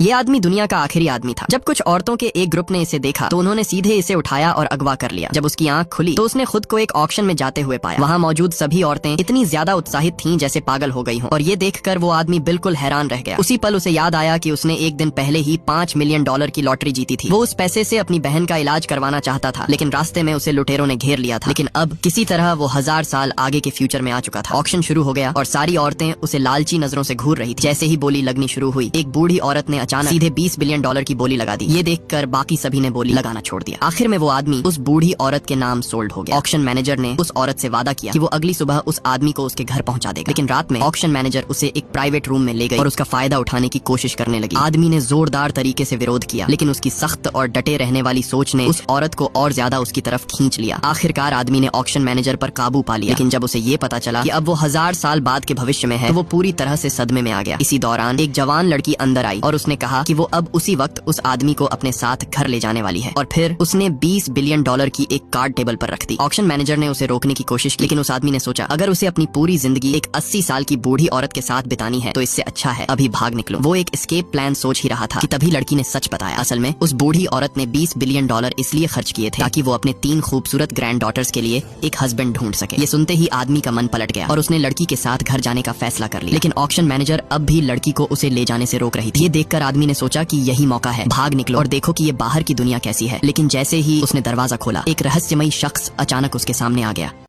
ये आदमी दुनिया का आखिरी आदमी था। जब कुछ औरतों के एक ग्रुप ने इसे देखा तो उन्होंने सीधे इसे उठाया और अगवा कर लिया। जब उसकी आंख खुली तो उसने खुद को एक ऑक्शन में जाते हुए पाया। वहाँ मौजूद सभी औरतें इतनी ज्यादा उत्साहित थीं जैसे पागल हो गई हों, और ये देखकर वो आदमी बिल्कुल हैरान रह गया। उसी पल उसे याद आया कि उसने एक दिन पहले ही $5 मिलियन की लॉटरी जीती थी। वो उस पैसे से अपनी बहन का इलाज करवाना चाहता था, लेकिन रास्ते में उसे लुटेरों ने घेर लिया था। लेकिन अब किसी तरह वो 1000 साल आगे के फ्यूचर में आ चुका था। ऑक्शन शुरू हो गया और सारी औरतें उसे लालची नजरों से घूर रही थी। जैसे ही बोली लगनी शुरू हुई, एक बूढ़ी औरत ने अचानक सीधे $20 बिलियन की बोली लगा दी। ये देखकर बाकी सभी ने बोली लगाना छोड़ दिया। आखिर में वो आदमी उस बूढ़ी औरत के नाम सोल्ड हो गया। ऑक्शन मैनेजर ने उस औरत से वादा किया कि वो अगली सुबह उस आदमी को उसके घर पहुंचा देगा। लेकिन रात में ऑक्शन मैनेजर उसे एक प्राइवेट रूम में ले गई और उसका फायदा उठाने की कोशिश करने लगी। आदमी ने जोरदार तरीके से विरोध किया, लेकिन उसकी सख्त और डटे रहने वाली सोच ने उस औरत को और ज्यादा उसकी तरफ खींच लिया। आखिरकार आदमी ने ऑक्शन मैनेजर पर काबू पा लिया। लेकिन जब उसे ये पता चला कि अब वो 1000 साल बाद के भविष्य में है, तो वो पूरी तरह से सदमे में आ गया। इसी दौरान एक जवान लड़की अंदर आई और उसने कहा कि वो अब उसी वक्त उस आदमी को अपने साथ घर ले जाने वाली है, और फिर उसने $20 बिलियन की एक कार्ड टेबल पर रख दी। ऑक्शन मैनेजर ने उसे रोकने की कोशिश की, लेकिन उस आदमी ने सोचा अगर उसे अपनी पूरी जिंदगी एक 80 साल की बूढ़ी औरत के साथ बितानी है तो इससे अच्छा है अभी भाग निकलो। वो एक एस्केप प्लान सोच ही रहा था कि तभी लड़की ने सच बताया। असल में उस बूढ़ी औरत ने $20 बिलियन इसलिए खर्च किए थे ताकि वो अपने 3 खूबसूरत ग्रैंड डॉटर्स के लिए एक हस्बैंड ढूंढ सके। ये सुनते ही आदमी का मन पलट गया और उसने लड़की के साथ घर जाने का फैसला कर लिया। लेकिन ऑक्शन मैनेजर अब भी लड़की को उसे ले जाने से रोक रही थी। ये देखकर आदमी ने सोचा कि यही मौका है, भाग निकलो और देखो कि ये बाहर की दुनिया कैसी है। लेकिन जैसे ही उसने दरवाजा खोला, एक रहस्यमयी शख्स अचानक उसके सामने आ गया।